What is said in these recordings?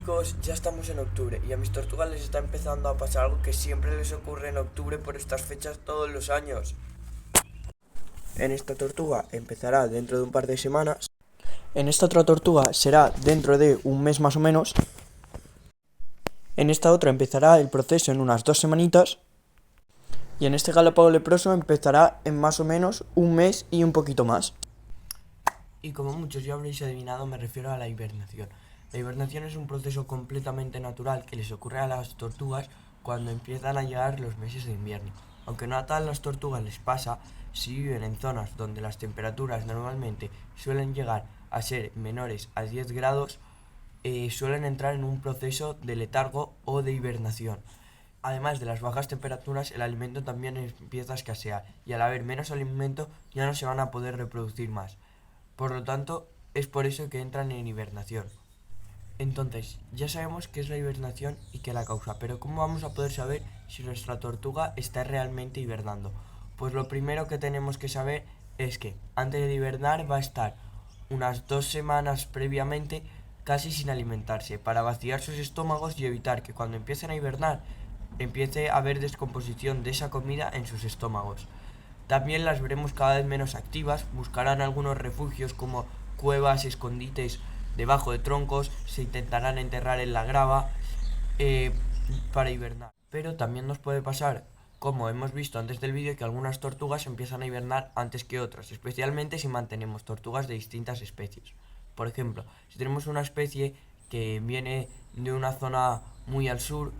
Chicos, ya estamos en octubre y a mis tortugas les está empezando a pasar algo que siempre les ocurre en octubre por estas fechas todos los años. En esta tortuga empezará dentro de un par de semanas. En esta otra tortuga será dentro de un mes más o menos. En esta otra empezará el proceso en unas 2 semanitas. Y en este galápago leproso empezará en más o menos un mes y un poquito más. Y como muchos ya habréis adivinado, me refiero a la hibernación. La hibernación es un proceso completamente natural que les ocurre a las tortugas cuando empiezan a llegar los meses de invierno. Aunque no a todas las tortugas les pasa, si viven en zonas donde las temperaturas normalmente suelen llegar a ser menores a 10 grados, suelen entrar en un proceso de letargo o de hibernación. Además de las bajas temperaturas, el alimento también empieza a escasear y al haber menos alimento ya no se van a poder reproducir más. Por lo tanto, es por eso que entran en hibernación. Entonces, ya sabemos qué es la hibernación y qué la causa, pero ¿cómo vamos a poder saber si nuestra tortuga está realmente hibernando? Pues lo primero que tenemos que saber es que antes de hibernar va a estar unas 2 semanas previamente casi sin alimentarse para vaciar sus estómagos y evitar que cuando empiecen a hibernar empiece a haber descomposición de esa comida en sus estómagos. También las veremos cada vez menos activas, buscarán algunos refugios como cuevas, escondites debajo de troncos, se intentarán enterrar en la grava eh, para hibernar. Pero también nos puede pasar, como hemos visto antes del vídeo, que algunas tortugas empiezan a hibernar antes que otras, especialmente si mantenemos tortugas de distintas especies. Por ejemplo, si tenemos una especie que viene de una zona muy al sur,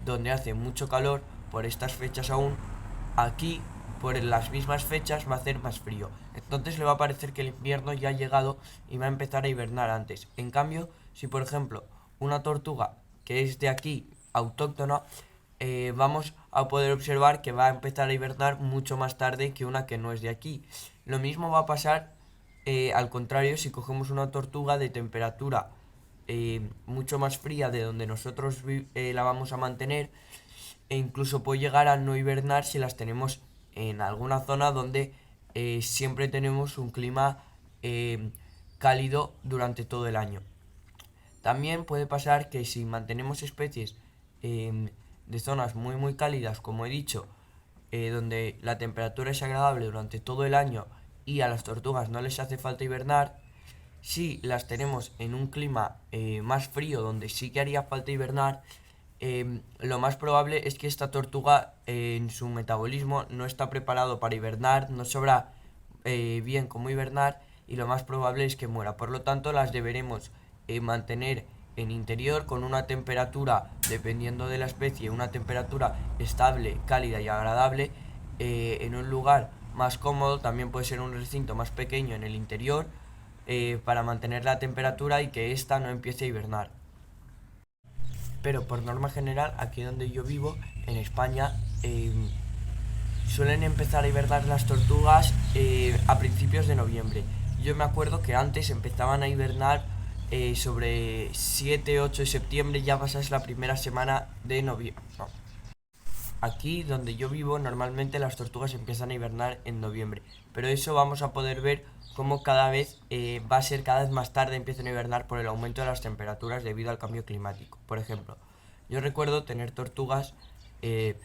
donde hace mucho calor, por estas fechas aún, aquí por las mismas fechas va a hacer más frío. Entonces le va a parecer que el invierno ya ha llegado y va a empezar a hibernar antes. En cambio, si por ejemplo una tortuga que es de aquí, autóctona, vamos a poder observar que va a empezar a hibernar mucho más tarde que una que no es de aquí. Lo mismo va a pasar al contrario si cogemos una tortuga de temperatura mucho más fría de donde nosotros la vamos a mantener, e incluso puede llegar a no hibernar si las tenemos en alguna zona donde siempre tenemos un clima eh, cálido durante todo el año. También puede pasar que si mantenemos especies de zonas muy cálidas, como he dicho, donde la temperatura es agradable durante todo el año y a las tortugas no les hace falta hibernar, si las tenemos en un clima más frío donde sí que haría falta hibernar, lo más probable es que esta tortuga en su metabolismo no está preparado para hibernar, no sabrá bien cómo hibernar y lo más probable es que muera. Por lo tanto, las deberemos mantener en interior con una temperatura, dependiendo de la especie, una temperatura estable, cálida y agradable, en un lugar más cómodo. También puede ser un recinto más pequeño en el interior, para mantener la temperatura y que ésta no empiece a hibernar. Pero por norma general, aquí donde yo vivo, en España, suelen empezar a hibernar las tortugas a principios de noviembre. Yo me acuerdo que antes empezaban a hibernar sobre 7-8 de septiembre, ya pasas la primera semana de noviembre. No. Aquí donde yo vivo normalmente las tortugas empiezan a hibernar en noviembre, pero eso vamos a poder ver cómo cada vez va a ser cada vez más tarde empiezan a hibernar por el aumento de las temperaturas debido al cambio climático. Por ejemplo, yo recuerdo tener tortugas eh,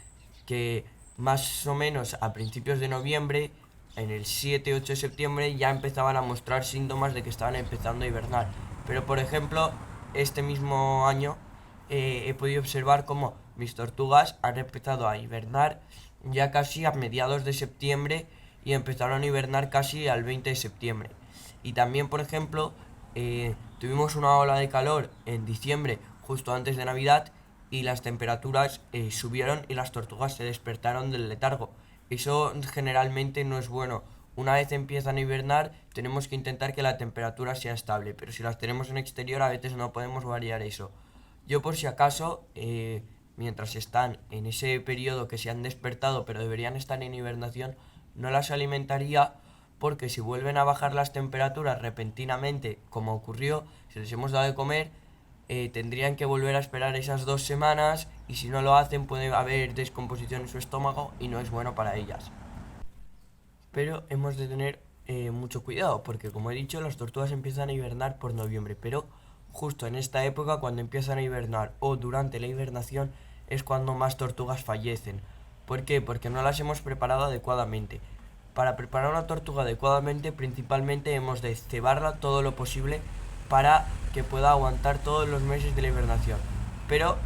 que más o menos a principios de noviembre, en el 7-8 de septiembre, ya empezaban a mostrar síntomas de que estaban empezando a hibernar. Pero por ejemplo, este mismo año he podido observar cómo mis tortugas han empezado a hibernar ya casi a mediados de septiembre y empezaron a hibernar casi al 20 de septiembre. Y también, por ejemplo, tuvimos una ola de calor en diciembre, justo antes de Navidad, y las temperaturas subieron y las tortugas se despertaron del letargo. Eso generalmente no es bueno. Una vez empiezan a hibernar, tenemos que intentar que la temperatura sea estable, pero si las tenemos en exterior a veces no podemos variar eso. Yo por si acaso, mientras están en ese periodo que se han despertado pero deberían estar en hibernación, no las alimentaría porque si vuelven a bajar las temperaturas repentinamente, como ocurrió, si les hemos dado de comer, tendrían que volver a esperar esas 2 semanas y si no lo hacen puede haber descomposición en su estómago y no es bueno para ellas. Pero hemos de tener mucho cuidado porque como he dicho las tortugas empiezan a hibernar por noviembre, pero justo en esta época, cuando empiezan a hibernar o durante la hibernación, es cuando más tortugas fallecen. ¿Por qué? Porque no las hemos preparado adecuadamente. Para preparar una tortuga adecuadamente, principalmente hemos de cebarla todo lo posible para que pueda aguantar todos los meses de la hibernación. Pero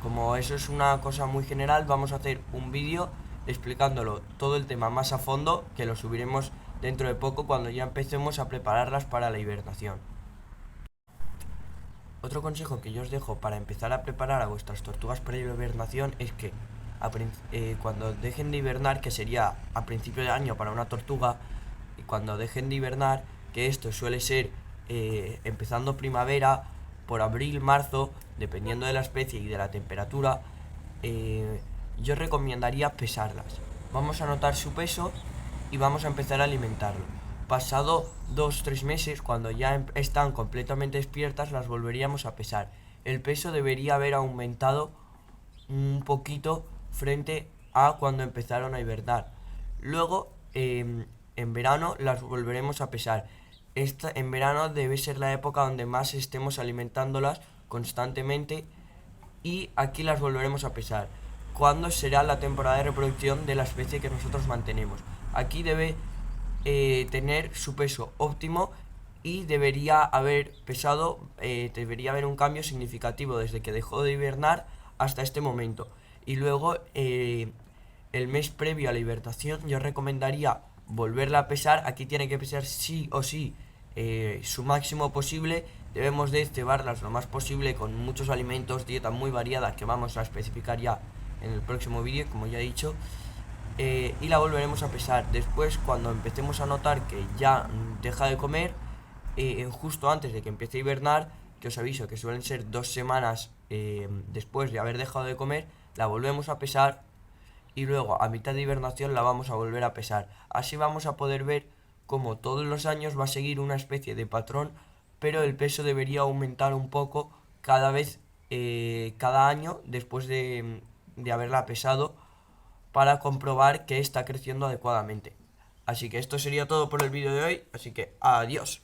como eso es una cosa muy general, vamos a hacer un vídeo explicándolo todo el tema más a fondo, que lo subiremos dentro de poco cuando ya empecemos a prepararlas para la hibernación. Otro consejo que yo os dejo para empezar a preparar a vuestras tortugas para la hibernación es que cuando dejen de hibernar, que sería a principio de año para una tortuga, y cuando dejen de hibernar, que esto suele ser empezando primavera, por abril, marzo, dependiendo de la especie y de la temperatura, yo recomendaría pesarlas. Vamos a notar su peso y vamos a empezar a alimentarlo. Pasado 2-3 meses, cuando ya están completamente despiertas, las volveríamos a pesar. El peso debería haber aumentado un poquito frente a cuando empezaron a hibernar. Luego, en verano las volveremos a pesar. En verano debe ser la época donde más estemos alimentándolas constantemente y aquí las volveremos a pesar. Cuando será la temporada de reproducción de la especie que nosotros mantenemos. Aquí debe tener su peso óptimo y debería haber pesado, debería haber un cambio significativo desde que dejó de hibernar hasta este momento. Y luego, el mes previo a la hibernación, yo recomendaría volverla a pesar. Aquí tiene que pesar sí o sí su máximo posible. Debemos de cebarlas lo más posible con muchos alimentos, dieta muy variada que vamos a especificar ya en el próximo vídeo, como ya he dicho. Y la volveremos a pesar después cuando empecemos a notar que ya deja de comer, justo antes de que empiece a hibernar, que os aviso que suelen ser 2 semanas después de haber dejado de comer. La volvemos a pesar y luego a mitad de hibernación la vamos a volver a pesar. Así vamos a poder ver cómo todos los años va a seguir una especie de patrón, pero el peso debería aumentar un poco cada vez, cada año después de haberla pesado, para comprobar que está creciendo adecuadamente. Así que esto sería todo por el vídeo de hoy, así que adiós.